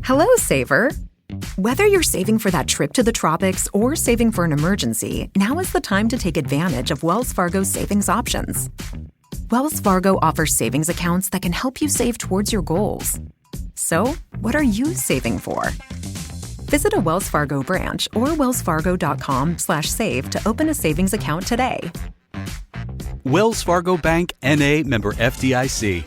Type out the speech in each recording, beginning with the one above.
Hello, saver. Whether you're saving for that trip to the tropics or saving for an emergency, now is the time to take advantage of Wells Fargo's savings options. Wells Fargo offers savings accounts that can help you save towards your goals. So, what are you saving for? Visit a Wells Fargo branch or wellsfargo.com/save to open a savings account today. Wells Fargo Bank, N.A., member FDIC.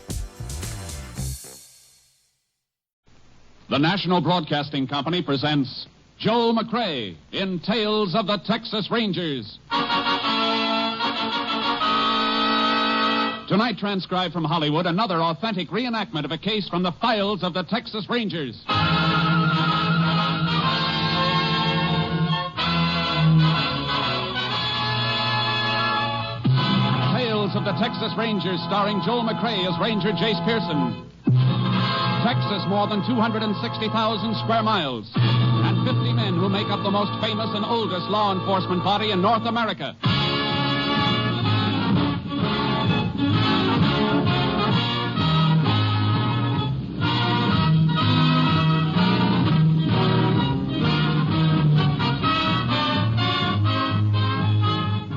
The National Broadcasting Company presents Joel McCrea in Tales of the Texas Rangers. Tonight, transcribed from Hollywood, another authentic reenactment of a case from the files of the Texas Rangers. Tales of the Texas Rangers, starring Joel McCrea as Ranger Jace Pearson. Texas, more than 260,000 square miles, and 50 men who make up the most famous and oldest law enforcement body in North America.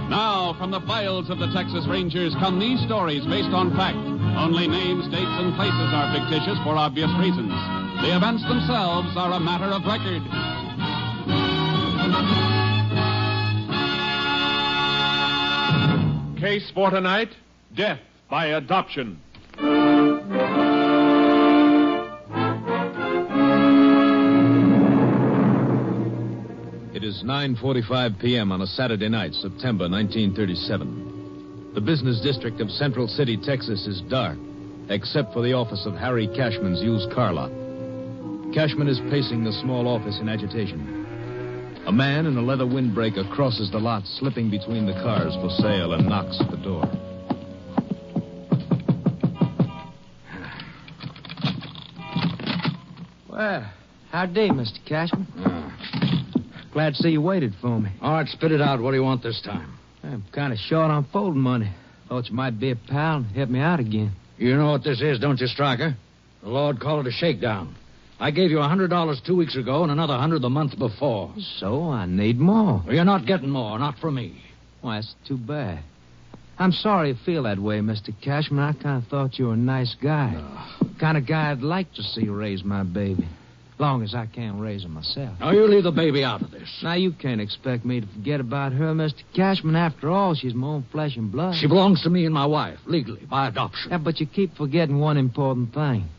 Now, from the files of the Texas Rangers come these stories based on fact. Only names, dates, and places are fictitious for obvious reasons. The events themselves are a matter of record. Case for tonight, death by adoption. It is 9:45 p.m. on a Saturday night, September 1937. The business district of Central City, Texas is dark, except for the office of Harry Cashman's used car lot. Cashman is pacing the small office in agitation. A man in a leather windbreaker crosses the lot, slipping between the cars for sale, and knocks at the door. Well, howdy, Mr. Cashman. Glad to see you waited for me. All right, spit it out. What do you want this time? I'm kind of short on folding money. Thought you might be a pal and help me out again. You know what this is, don't you, Stryker? The Lord called it a shakedown. I gave you $100 2 weeks ago and another $100 the month before. So I need more. Well, you're not getting more, not from me. Well, that's too bad. I'm sorry you feel that way, Mr. Cashman. I kind of thought you were a nice guy. Kind of guy I'd like to see raise my baby. Long as I can't raise her myself. Now, you leave the baby out of this. Now, you can't expect me to forget about her, Mr. Cashman. After all, she's my own flesh and blood. She belongs to me and my wife, legally, by adoption. Yeah, but you keep forgetting one important thing.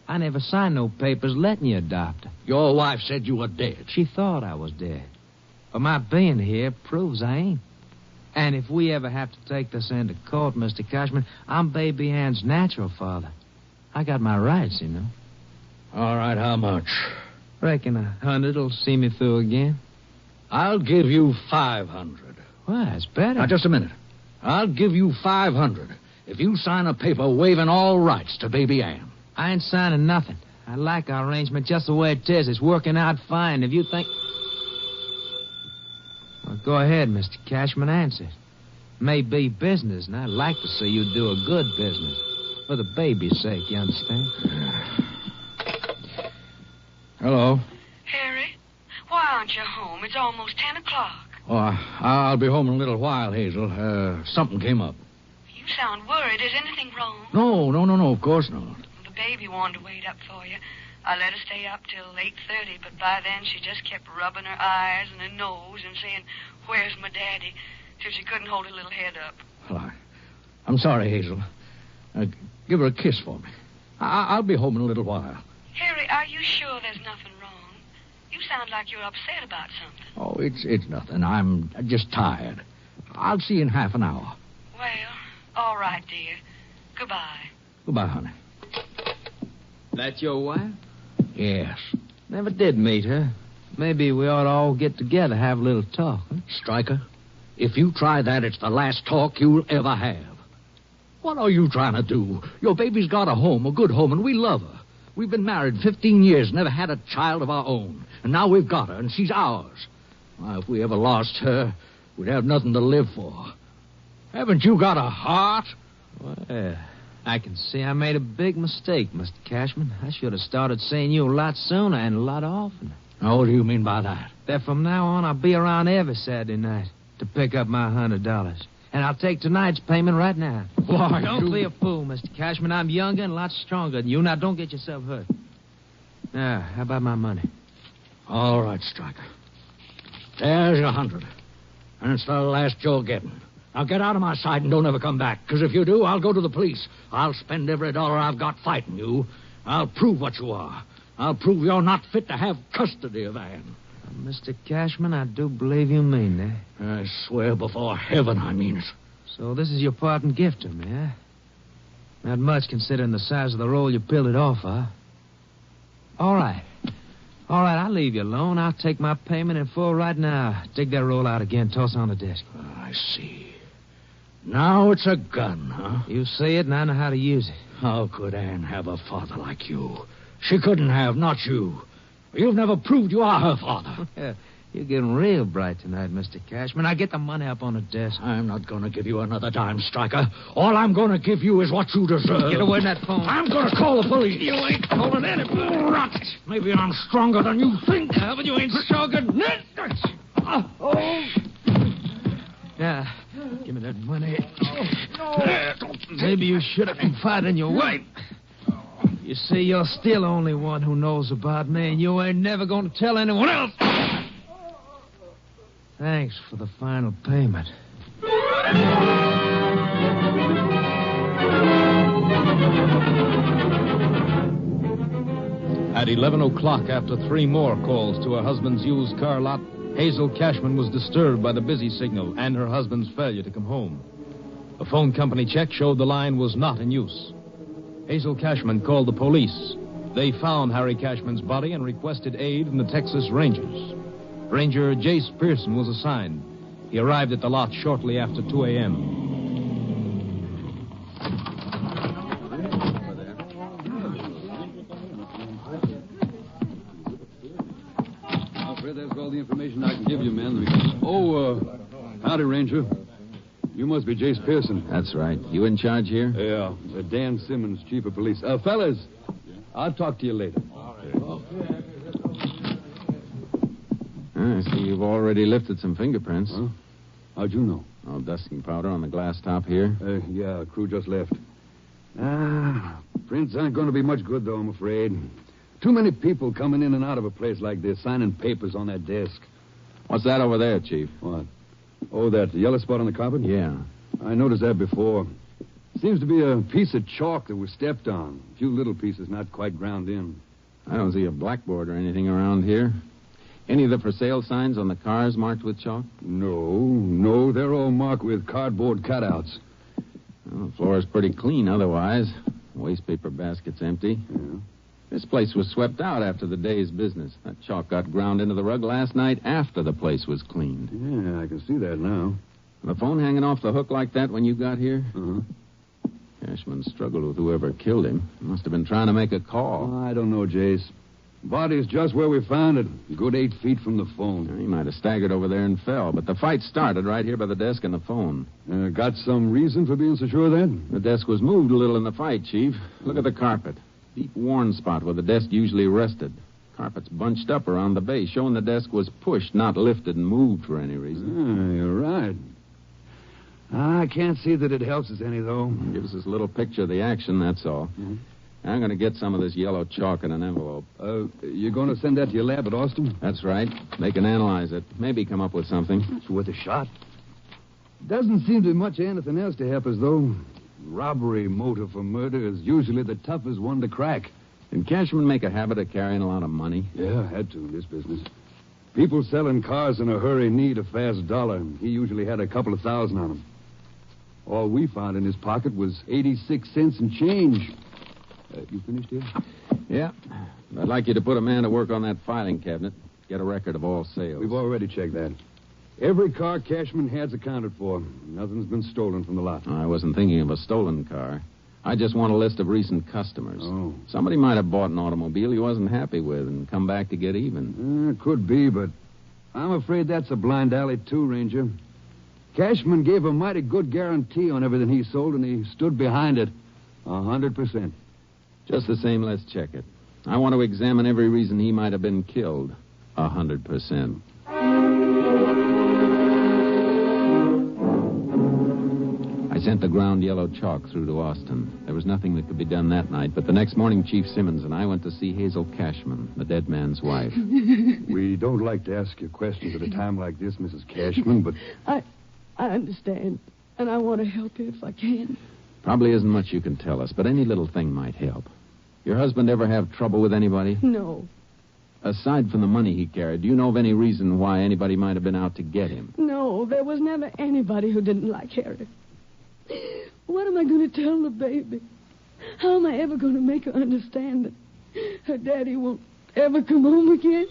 I never signed no papers letting you adopt her. Your wife said you were dead. She thought I was dead. But my being here proves I ain't. And if we ever have to take this into court, Mr. Cashman, I'm Baby Ann's natural father. I got my rights, you know. All right, how much? Reckon 100 will see me through again. I'll give you 500. Well, that's better. Now, just a minute. I'll give you 500 if you sign a paper waiving all rights to Baby Ann. I ain't signing nothing. I like our arrangement just the way it is. It's working out fine. If you think... Well, go ahead, Mr. Cashman, answer. May be business, and I'd like to see you do a good business. For the baby's sake, you understand? Hello. Harry, why aren't you home? It's almost 10 o'clock. Oh, I'll be home in a little while, Hazel. Something came up. You sound worried. Is anything wrong? No, of course not. The baby wanted to wait up for you. I let her stay up till 8:30, but by then she just kept rubbing her eyes and her nose and saying, "Where's my daddy?" till she couldn't hold her little head up. Well, I'm sorry, Hazel. Give her a kiss for me. I'll be home in a little while. Harry, are you sure there's nothing wrong? You sound like you're upset about something. Oh, it's nothing. I'm just tired. I'll see you in half an hour. Well, all right, dear. Goodbye. Goodbye, honey. That your wife? Yes. Never did meet her. Maybe we ought to all get together, have a little talk. Huh? Stryker, if you try that, it's the last talk you'll ever have. What are you trying to do? Your baby's got a home, a good home, and we love her. We've been married 15 years, never had a child of our own. And now we've got her, and she's ours. Well, if we ever lost her, we'd have nothing to live for. Haven't you got a heart? Well, I can see I made a big mistake, Mr. Cashman. I should have started seeing you a lot sooner and a lot oftener. Now, what do you mean by that? That from now on, I'll be around every Saturday night to pick up my $100. And I'll take tonight's payment right now. Why, Don't be a fool, Mr. Cashman. I'm younger and a lot stronger than you. Now, don't get yourself hurt. Now, how about my money? All right, Stryker. There's your 100. And it's the last you're getting. Now get out of my sight and don't ever come back. Because if you do, I'll go to the police. I'll spend every dollar I've got fighting you. I'll prove what you are. I'll prove you're not fit to have custody of Ann. Mr. Cashman, I do believe you mean that. I swear before heaven I mean it. So this is your parting gift to me, huh? Not much considering the size of the roll you peeled it off, huh? All right. All right, I'll leave you alone. I'll take my payment in full right now. Dig that roll out again. Toss it on the desk. I see. Now it's a gun, huh? You say it, and I know how to use it. How could Ann have a father like you? She couldn't have, not you. You've never proved you are her father. You're getting real bright tonight, Mr. Cashman. Now get the money up on the desk. I'm not going to give you another dime, Stryker. All I'm going to give you is what you deserve. Get away from that phone. I'm going to call the police. You ain't calling anything. Rot. Maybe I'm stronger than you think. But you ain't stronger than that. Now, give me that money. Maybe you should have confided in your wife. You see, you're still the only one who knows about me, and you ain't never going to tell anyone else. Thanks for the final payment. At 11 o'clock, after 3 more calls to her husband's used car lot, Hazel Cashman was disturbed by the busy signal and her husband's failure to come home. A phone company check showed the line was not in use. Hazel Cashman called the police. They found Harry Cashman's body and requested aid from the Texas Rangers. Ranger Jace Pearson was assigned. He arrived at the lot shortly after 2 a.m. Alfred, that's all the information I can give you, man. Howdy, Ranger. You must be Jace Pearson. That's right. You in charge here? Yeah. Dan Simmons, chief of police. Fellas, I'll talk to you later. I see you've already lifted some fingerprints. Huh? How'd you know? Oh, dusting powder on the glass top here. Yeah, crew just left. Prints aren't going to be much good, though, I'm afraid. Too many people coming in and out of a place like this, signing papers on that desk. What's that over there, Chief? What? Oh, that yellow spot on the carpet? Yeah. I noticed that before. Seems to be a piece of chalk that was stepped on. A few little pieces not quite ground in. I don't see a blackboard or anything around here. Any of the for sale signs on the cars marked with chalk? No, they're all marked with cardboard cutouts. Well, the floor is pretty clean otherwise. Waste paper basket's empty. Yeah. This place was swept out after the day's business. That chalk got ground into the rug last night after the place was cleaned. Yeah, I can see that now. The phone hanging off the hook like that when you got here? Uh-huh. Cashman struggled with whoever killed him. Must have been trying to make a call. I don't know, Jace. Body's just where we found it. A good 8 feet from the phone. He might have staggered over there and fell, but the fight started right here by the desk and the phone. Got some reason for being so sure of that? The desk was moved a little in the fight, Chief. Look at the carpet. Deep worn spot where the desk usually rested. Carpet's bunched up around the base, showing the desk was pushed, not lifted and moved for any reason. You're right. I can't see that it helps us any, though. Gives us a little picture of the action, that's all. Mm-hmm. I'm going to get some of this yellow chalk in an envelope. You're going to send that to your lab at Austin? That's right. They can analyze it. Maybe come up with something. It's worth a shot. Doesn't seem to be much anything else to help us, though. Robbery motive for murder is usually the toughest one to crack. Did Cashman make a habit of carrying a lot of money? Yeah, had to in this business. People selling cars in a hurry need a fast dollar. He usually had a couple of thousand on him. All we found in his pocket was 86 cents and change. You finished here? Yeah. I'd like you to put a man to work on that filing cabinet. Get a record of all sales. We've already checked that. Every car Cashman has accounted for. Nothing's been stolen from the lot. I wasn't thinking of a stolen car. I just want a list of recent customers. Oh. Somebody might have bought an automobile he wasn't happy with and come back to get even. Could be, but I'm afraid that's a blind alley, too, Ranger. Cashman gave a mighty good guarantee on everything he sold, and he stood behind it. 100%. Just the same, let's check it. I want to examine every reason he might have been killed. 100%. I sent the ground yellow chalk through to Austin. There was nothing that could be done that night, but the next morning, Chief Simmons and I went to see Hazel Cashman, the dead man's wife. We don't like to ask you questions at a time like this, Mrs. Cashman, but... I understand, and I want to help you if I can. Probably isn't much you can tell us, but any little thing might help. Your husband ever have trouble with anybody? No. Aside from the money he carried, do you know of any reason why anybody might have been out to get him? No, there was never anybody who didn't like Harry. What am I going to tell the baby? How am I ever going to make her understand that her daddy won't ever come home again?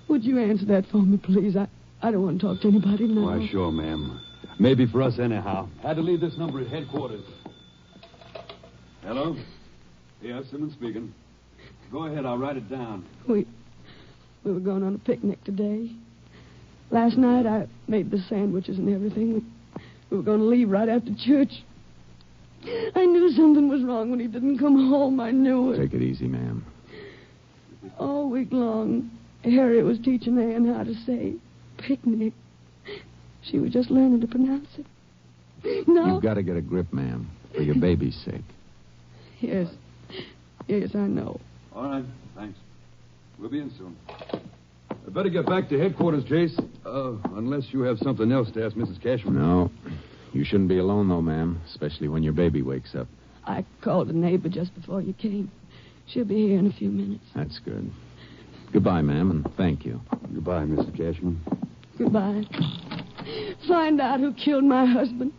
Would you answer that for me, please? I don't want to talk to anybody now. Why, sure, ma'am. Maybe for us anyhow. Had to leave this number at headquarters. Hello? Yeah, Simmons speaking. Go ahead, I'll write it down. We were going on a picnic today. Last night I made the sandwiches and everything. We were going to leave right after church. I knew something was wrong when he didn't come home. I knew it. Take it easy, ma'am. All week long, Harriet was teaching Ann how to say picnic. She was just learning to pronounce it. No. You've got to get a grip, ma'am, for your baby's sake. Yes, I know. All right, thanks. We'll be in soon. I'd better get back to headquarters, Jace. Unless you have something else to ask Mrs. Cashman. No. You shouldn't be alone, though, ma'am, especially when your baby wakes up. I called a neighbor just before you came. She'll be here in a few minutes. That's good. Goodbye, ma'am, and thank you. Goodbye, Mrs. Cashman. Goodbye. Find out who killed my husband.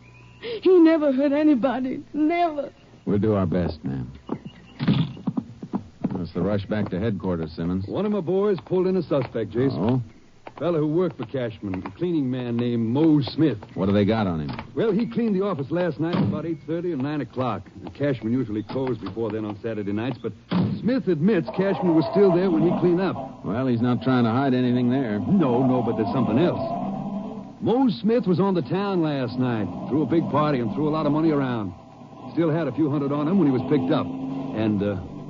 He never hurt anybody. Never. We'll do our best, ma'am. That's the rush back to headquarters, Simmons. One of my boys pulled in a suspect, Jace. Oh? Fella who worked for Cashman, a cleaning man named Mose Smith. What do they got on him? Well, he cleaned the office last night at about 8:30 and 9 o'clock. Cashman usually closed before then on Saturday nights, but Smith admits Cashman was still there when he cleaned up. Well, he's not trying to hide anything there. No, but there's something else. Mose Smith was on the town last night, threw a big party and threw a lot of money around. Still had a few hundred on him when he was picked up. And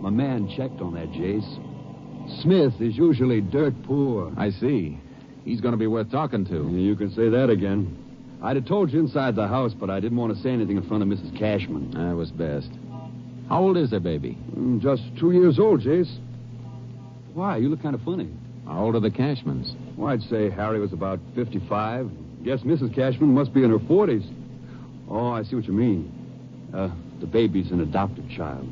my man checked on that, Jace. Smith is usually dirt poor. I see. He's going to be worth talking to. Yeah, you can say that again. I'd have told you inside the house, but I didn't want to say anything in front of Mrs. Cashman. That was best. How old is their baby? Just 2 years old, Jace. Why? You look kind of funny. How old are the Cashmans? Well, I'd say Harry was about 55. Guess Mrs. Cashman must be in her 40s. Oh, I see what you mean. The baby's an adopted child.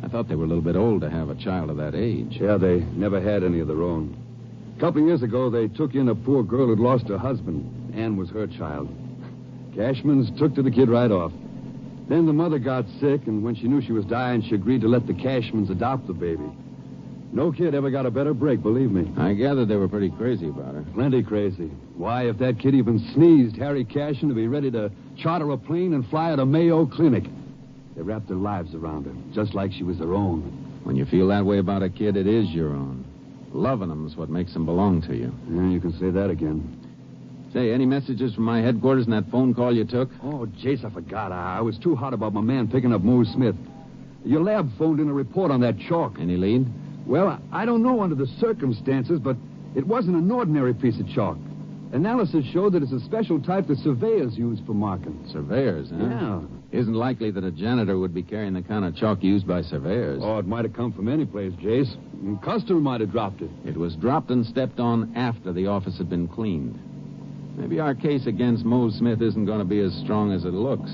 I thought they were a little bit old to have a child of that age. Yeah, they never had any of their own. A couple of years ago, they took in a poor girl who'd lost her husband. Ann was her child. Cashmans took to the kid right off. Then the mother got sick, and when she knew she was dying, she agreed to let the Cashmans adopt the baby. No kid ever got a better break, believe me. I gathered they were pretty crazy about her. Plenty crazy. Why, if that kid even sneezed, Harry Cashman would be ready to charter a plane and fly her to Mayo Clinic. They wrapped their lives around her, just like she was their own. When you feel that way about a kid, it is your own. Loving them is what makes them belong to you. Yeah, you can say that again. Say, any messages from my headquarters in that phone call you took? Oh, Jace, I forgot. I was too hot about my man picking up Mose Smith. Your lab phoned in a report on that chalk. Any lead? Well, I don't know under the circumstances, but it wasn't an ordinary piece of chalk. Analysis showed that it's a special type that surveyors use for marking. Surveyors, huh? Yeah. Isn't likely that a janitor would be carrying the kind of chalk used by surveyors. Oh, it might have come from any place, Jace. A customer might have dropped it. It was dropped and stepped on after the office had been cleaned. Maybe our case against Mose Smith isn't going to be as strong as it looks.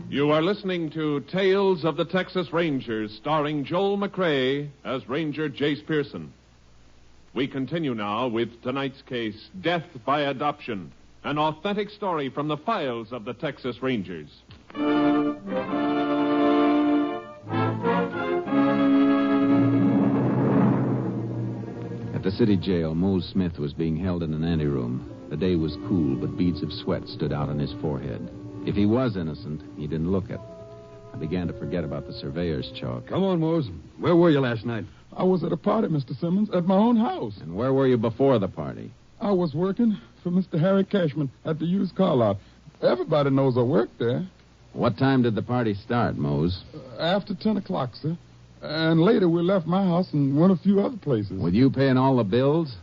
You are listening to Tales of the Texas Rangers, starring Joel McCrea as Ranger Jace Pearson. We continue now with tonight's case, Death by Adoption, an authentic story from the files of the Texas Rangers. At the city jail, Mose Smith was being held in an anteroom. The day was cool, but beads of sweat stood out on his forehead. If he was innocent, he didn't look it. I began to forget about the surveyor's chalk. Come on, Mose. Where were you last night? I was at a party, Mr. Simmons, at my own house. And where were you before the party? I was working for Mr. Harry Cashman at the used car lot. Everybody knows I work there. What time did the party start, Mose? After 10 o'clock, sir. And later we left my house and went a few other places. With you paying all the bills?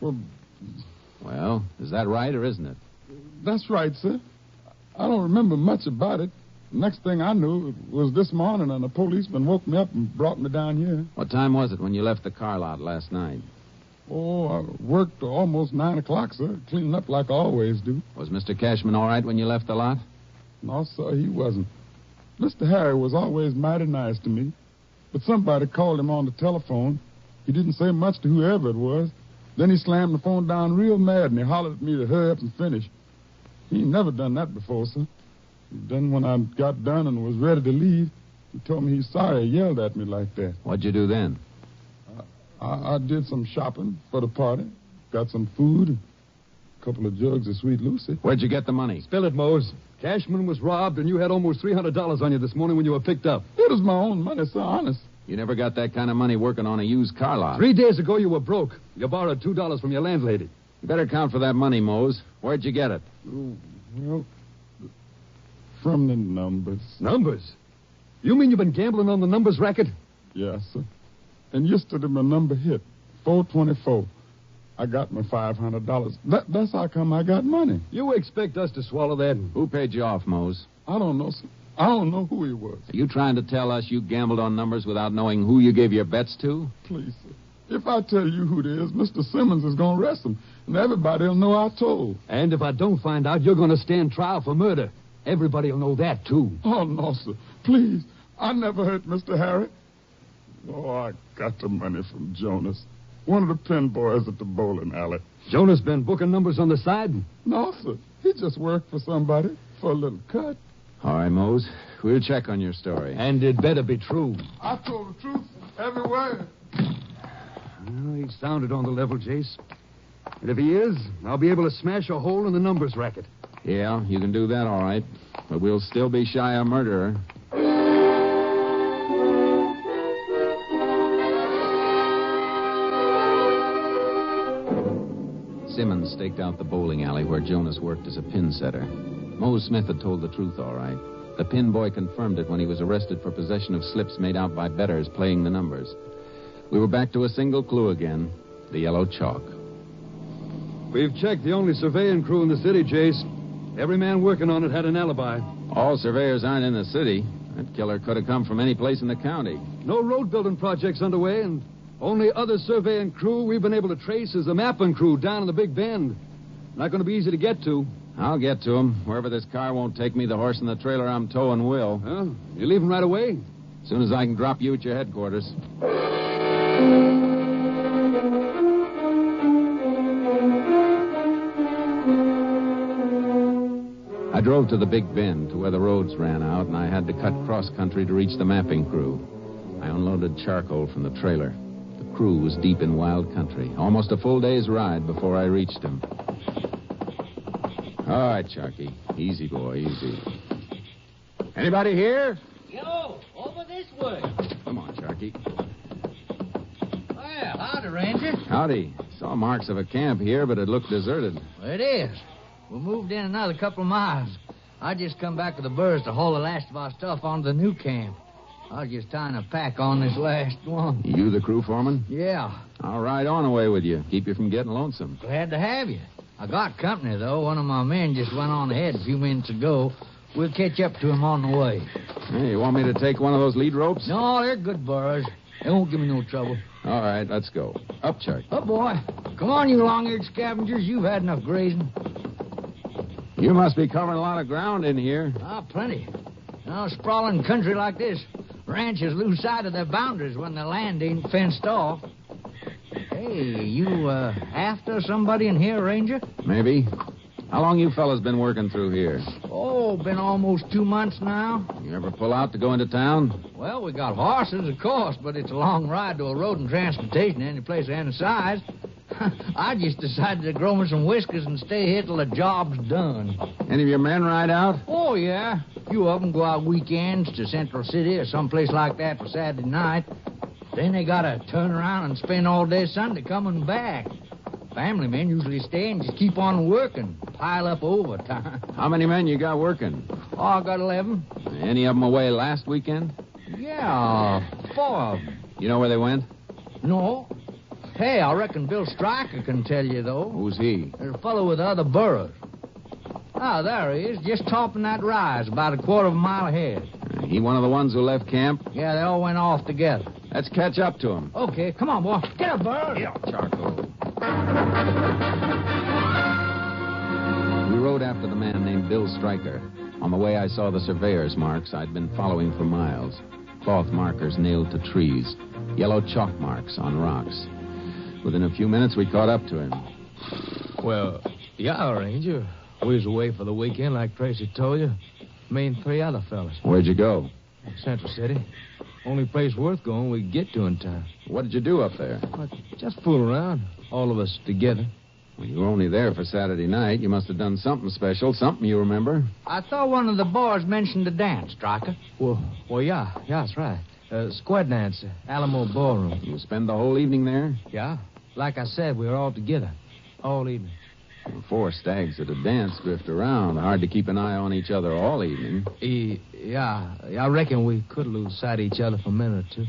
Well, is that right or isn't it? That's right, sir. I don't remember much about it. Next thing I knew, it was this morning, and a policeman woke me up and brought me down here. What time was it when you left the car lot last night? Oh, I worked till almost 9 o'clock, sir, cleaning up like I always do. Was Mr. Cashman all right when you left the lot? No, sir, he wasn't. Mr. Harry was always mighty nice to me, but somebody called him on the telephone. He didn't say much to whoever it was. Then he slammed the phone down real mad, and he hollered at me to hurry up and finish. He ain't never done that before, sir. Then when I got done and was ready to leave, he told me he's sorry he yelled at me like that. What'd you do then? I did some shopping for the party. Got some food and a couple of jugs of Sweet Lucy. Where'd you get the money? Spill it, Mose. Cashman was robbed, and you had almost $300 on you this morning when you were picked up. It was my own money, sir, honest. You never got that kind of money working on a used car lot. 3 days ago, you were broke. You borrowed $2 from your landlady. You better count for that money, Mose. Where'd you get it? Oh, well, from the numbers. Numbers? You mean you've been gambling on the numbers racket? Yes, sir. And yesterday my number hit, 424. I got my $500. That's how come I got money. You expect us to swallow that? Who paid you off, Mose? I don't know, sir. I don't know who he was. Are you trying to tell us you gambled on numbers without knowing who you gave your bets to? Please, sir. If I tell you who it is, Mr. Simmons is going to arrest him, and everybody will know I told. And if I don't find out, you're going to stand trial for murder. Everybody will know that, too. Oh, no, sir. Please. I never hurt Mr. Harry. Oh, I got the money from Jonas, one of the pin boys at the bowling alley. Jonas been booking numbers on the side? No, sir. He just worked for somebody for a little cut. All right, Mose. We'll check on your story. And it better be true. I told the truth, every word. Well, he sounded on the level, Jace. And if he is, I'll be able to smash a hole in the numbers racket. Yeah, you can do that all right. But we'll still be shy of murderer. Simmons staked out the bowling alley where Jonas worked as a pin setter. Mose Smith had told the truth all right. The pin boy confirmed it when he was arrested for possession of slips made out by bettors playing the numbers. We were back to a single clue again, the yellow chalk. We've checked the only surveying crew in the city, Jace. Every man working on it had an alibi. All surveyors aren't in the city. That killer could have come from any place in the county. No road building projects underway, and only other surveying crew we've been able to trace is the mapping crew down in the Big Bend. Not going to be easy to get to. I'll get to him. Wherever this car won't take me, the horse and the trailer I'm towing will. Huh? You leaving right away? As soon as I can drop you at your headquarters. I drove to the Big Bend, to where the roads ran out, and I had to cut cross-country to reach the mapping crew. I unloaded charcoal from the trailer. The crew was deep in wild country. Almost a full day's ride before I reached them. All right, Sharky. Easy, boy, easy. Anybody here? Yo, over this way. Come on, Sharky. Well, howdy, Ranger. Howdy. Saw marks of a camp here, but it looked deserted. Well, it is. We moved in another couple of miles. I just come back with the birds to haul the last of our stuff onto the new camp. I was just tying a pack on this last one. You the crew foreman? Yeah. I'll ride on away with you. Keep you from getting lonesome. Glad to have you. I got company, though. One of my men just went on ahead a few minutes ago. We'll catch up to him on the way. Hey, you want me to take one of those lead ropes? No, they're good burros. They won't give me no trouble. All right, let's go. Up, Chuck. Up, boy. Come on, you long-eared scavengers. You've had enough grazing. You must be covering a lot of ground in here. Ah, plenty. Now, sprawling country like this, ranchers lose sight of their boundaries when the land ain't fenced off. Hey, you, after somebody in here, Ranger? Maybe. How long you fellas been working through here? Oh, been almost 2 months now. You ever pull out to go into town? Well, we got horses, of course, but it's a long ride to a road and transportation any place of any size. I just decided to grow me some whiskers and stay here till the job's done. Any of your men ride out? Oh, yeah. A few of them go out weekends to Central City or someplace like that for Saturday night. Then they gotta turn around and spend all day Sunday coming back. Family men usually stay and just keep on working, pile up overtime. How many men you got working? Oh, I got 11. Any of them away last weekend? Yeah, 4 of them. You know where they went? No. Hey, I reckon Bill Stryker can tell you, though. Who's he? There's a fellow with the other boroughs. Ah, there he is, just topping that rise, about a quarter of a mile ahead. He one of the ones who left camp? Yeah, they all went off together. Let's catch up to him. Okay, come on, boy. Get up, Burr. Yeah, Charcoal. We rode after the man named Bill Stryker. On the way, I saw the surveyor's marks I'd been following for miles. Cloth markers nailed to trees. Yellow chalk marks on rocks. Within a few minutes, we caught up to him. Well, yeah, Ranger. We was away for the weekend, like Tracy told you. Me and 3 other fellas. Where'd you go? Central City. Only place worth going we could get to in time. What did you do up there? Just fool around. All of us together. Well, you were only there for Saturday night. You must have done something special, something you remember. I thought one of the boys mentioned a dance, Stryker. Well, yeah, that's right. Square dance, Alamo Ballroom. You spend the whole evening there? Yeah. Like I said, we were all together. All evening. Well, 4 stags at a dance drift around. Hard to keep an eye on each other all evening. Yeah, I reckon we could lose sight of each other for a minute or two.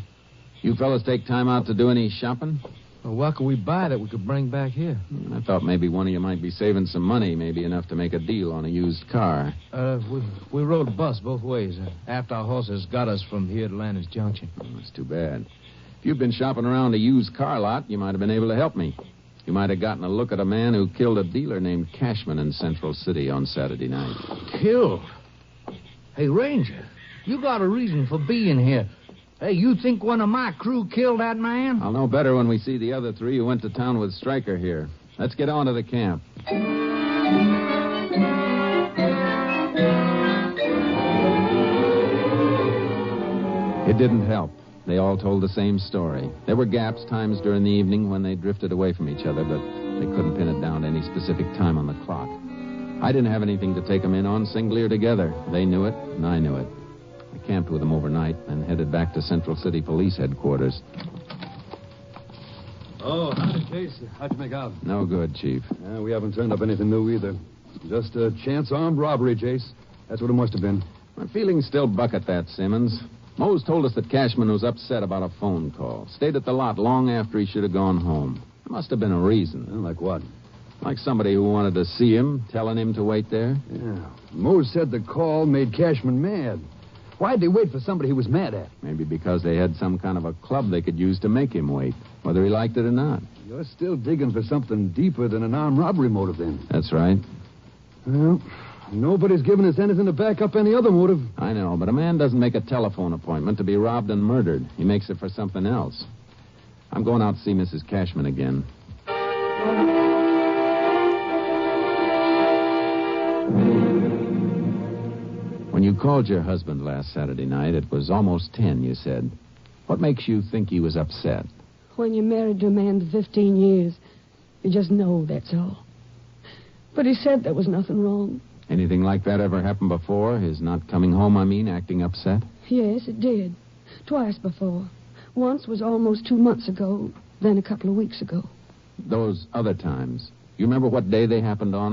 You fellas take time out to do any shopping? Well, what could we buy that we could bring back here? I thought maybe one of you might be saving some money, maybe enough to make a deal on a used car. We rode a bus both ways after our horses got us from here to Landers Junction. Oh, that's too bad. If you'd been shopping around a used car lot, you might have been able to help me. You might have gotten a look at a man who killed a dealer named Cashman in Central City on Saturday night. Killed? Hey, Ranger, you got a reason for being here. Hey, you think one of my crew killed that man? I'll know better when we see the other 3 who went to town with Stryker here. Let's get on to the camp. It didn't help. They all told the same story. There were gaps, times during the evening when they drifted away from each other, but they couldn't pin it down to any specific time on the clock. I didn't have anything to take them in on, singly or together. They knew it, and I knew it. I camped with them overnight and headed back to Central City Police Headquarters. Oh, howdy, Case. How'd you make out? No good, Chief. We haven't turned up anything new either. Just a chance armed robbery, Jace. That's what it must have been. My feelings still buck at that, Simmons. Mose told us that Cashman was upset about a phone call. Stayed at the lot long after he should have gone home. There must have been a reason. Like what? Like somebody who wanted to see him, telling him to wait there. Yeah. Mose said the call made Cashman mad. Why'd they wait for somebody he was mad at? Maybe because they had some kind of a club they could use to make him wait, whether he liked it or not. You're still digging for something deeper than an armed robbery motive, then. That's right. Well, nobody's given us anything to back up any other motive. I know, but a man doesn't make a telephone appointment to be robbed and murdered. He makes it for something else. I'm going out to see Mrs. Cashman again. When you called your husband last Saturday night, it was almost 10, you said. What makes you think he was upset? When you're married to a man for 15 years, you just know, that's all. But he said there was nothing wrong. Anything like that ever happened before? His not coming home, acting upset? Yes, it did. Twice before. Once was almost 2 months ago, then a couple of weeks ago. Those other times, you remember what day they happened on?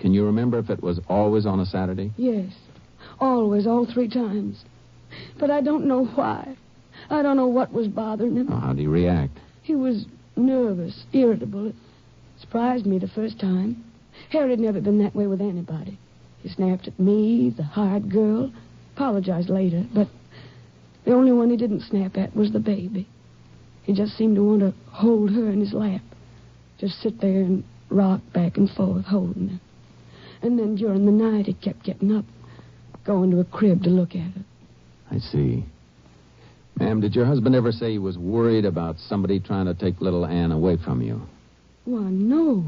Can you remember if it was always on a Saturday? Yes. Always, all 3 times. But I don't know why. I don't know what was bothering him. Oh, how'd he react? He was nervous, irritable. It surprised me the first time. Harry had never been that way with anybody. He snapped at me, the hired girl, apologized later, but the only one he didn't snap at was the baby. He just seemed to want to hold her in his lap, just sit there and rock back and forth, holding her. And then during the night, he kept getting up, going to a crib to look at her. I see. Ma'am, did your husband ever say he was worried about somebody trying to take little Ann away from you? Why, no.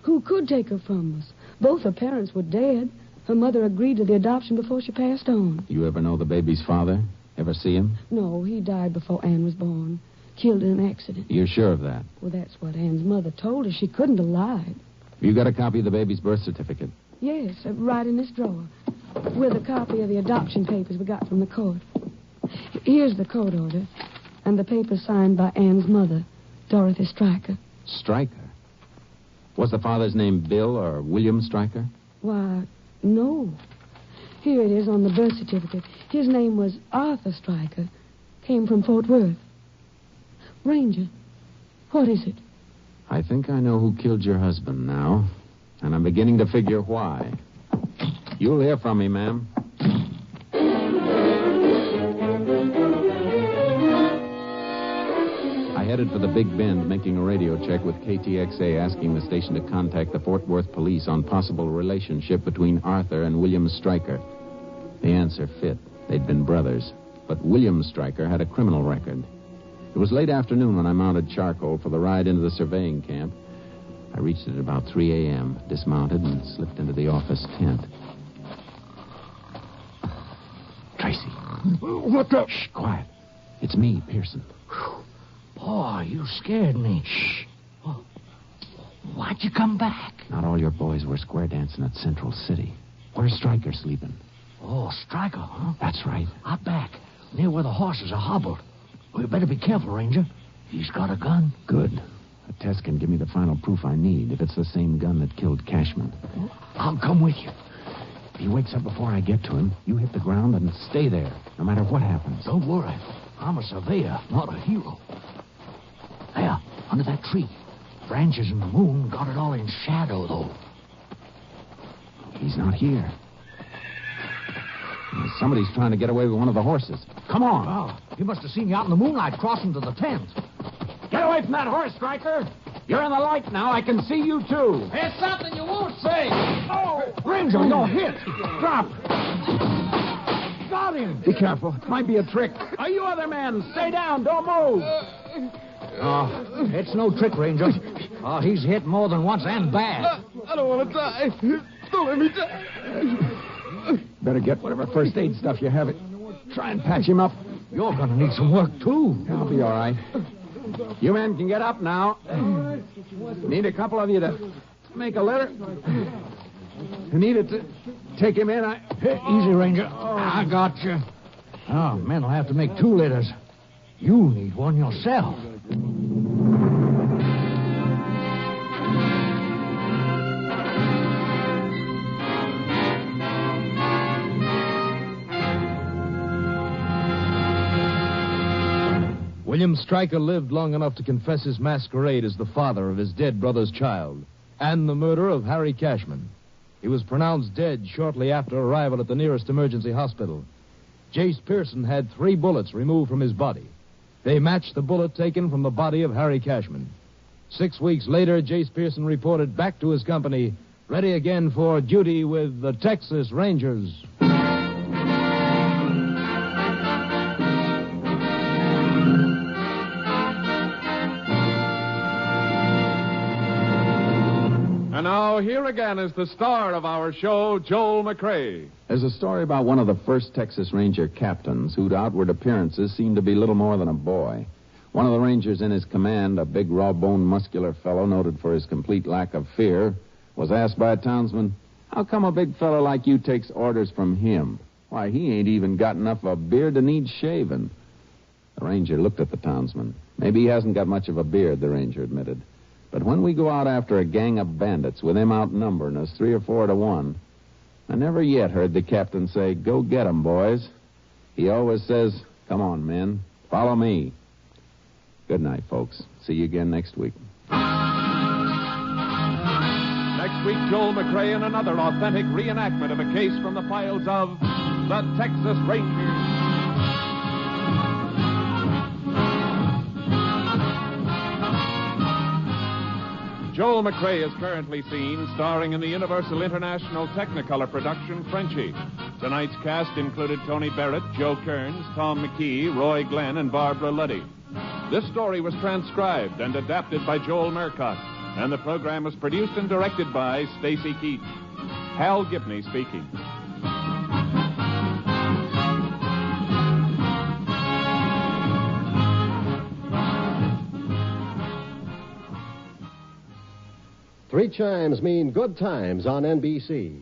Who could take her from us? Both her parents were dead. Her mother agreed to the adoption before she passed on. You ever know the baby's father? Ever see him? No, he died before Ann was born. killed in an accident. You're sure of that? Well, that's what Ann's mother told us. She couldn't have lied. You got a copy of the baby's birth certificate? Yes, right in this drawer, with a copy of the adoption papers we got from the court. Here's the court order, and the paper signed by Ann's mother, Dorothy Stryker. Stryker? Was the father's name Bill or William Stryker? Why, no. Here it is on the birth certificate. His name was Arthur Stryker. Came from Fort Worth. Ranger, what is it? I think I know who killed your husband now, and I'm beginning to figure why. You'll hear from me, ma'am. I headed for the Big Bend, making a radio check with KTXA, asking the station to contact the Fort Worth police on possible relationship between Arthur and William Stryker. The answer fit. They'd been brothers. But William Stryker had a criminal record. It was late afternoon when I mounted charcoal for the ride into the surveying camp. I reached it about 3 a.m., dismounted, and slipped into the office tent. Tracy. What the? Shh, quiet. It's me, Pearson. Boy, you scared me. Shh. Well, why'd you come back? Not all your boys were square dancing at Central City. Where's Stryker sleeping? Oh, Stryker, huh? That's right. Out back, near where the horses are hobbled. We better be careful, Ranger. He's got a gun. Good. A test can give me the final proof I need if it's the same gun that killed Cashman. I'll come with you. If he wakes up before I get to him, you hit the ground and stay there, no matter what happens. Don't worry. I'm a surveyor, not a hero. There, under that tree. Branches and the moon got it all in shadow, though. He's not here. Somebody's trying to get away with one of the horses. Come on. Oh, he must have seen you out in the moonlight crossing to the tent. Get away from that horse, Stryker. You're in the light now. I can see you, too. It's something you won't say. Oh, Ranger, you're hit. Drop. Got him. Be careful. Might be a trick. Are you other men? Stay down. Don't move. Oh, it's no trick, Ranger. Oh, he's hit more than once and bad. I don't want to die. Don't let me die. Better get whatever first aid stuff you have. Try and patch him up. You're going to need some work, too. I'll be all right. You men can get up now. Need a couple of you to make a litter. You need it to take him in. Easy, Ranger. I got you. Oh, men will have to make 2 litters. You need one yourself. William Stryker lived long enough to confess his masquerade as the father of his dead brother's child and the murder of Harry Cashman. He was pronounced dead shortly after arrival at the nearest emergency hospital. Jace Pearson had 3 bullets removed from his body. They matched the bullet taken from the body of Harry Cashman. 6 weeks later, Jace Pearson reported back to his company, ready again for duty with the Texas Rangers. And now, here again is the star of our show, Joel McCrea. There's a story about one of the first Texas Ranger captains whose outward appearances seemed to be little more than a boy. One of the Rangers in his command, a big, raw-boned, muscular fellow noted for his complete lack of fear, was asked by a townsman, "How come a big fellow like you takes orders from him? Why, he ain't even got enough of a beard to need shaving." The Ranger looked at the townsman. "Maybe he hasn't got much of a beard," the Ranger admitted. "But when we go out after a gang of bandits with him outnumbering us 3 or 4 to 1, I never yet heard the captain say, 'Go get 'em, boys.' He always says, 'Come on, men, follow me.' Good night, folks. See you again next week." Next week, Joel McCrea in another authentic reenactment of a case from the files of the Texas Rangers. Joel McCrea is currently seen starring in the Universal International Technicolor production Frenchie. Tonight's cast included Tony Barrett, Joe Kearns, Tom McKee, Roy Glenn, and Barbara Luddy. This story was transcribed and adapted by Joel Murcott, and the program was produced and directed by Stacy Keach. Hal Gibney speaking. 3 chimes mean good times on NBC.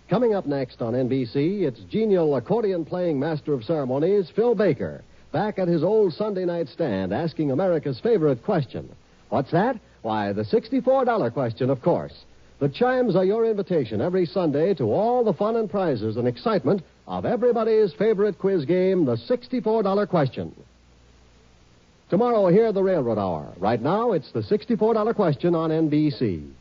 Coming up next on NBC, it's genial accordion-playing master of ceremonies, Phil Baker, back at his old Sunday night stand asking America's favorite question. What's that? Why, the $64 question, of course. The chimes are your invitation every Sunday to all the fun and prizes and excitement of everybody's favorite quiz game, the $64 question. Tomorrow, hear the Railroad Hour. Right now, it's the $64 question on NBC.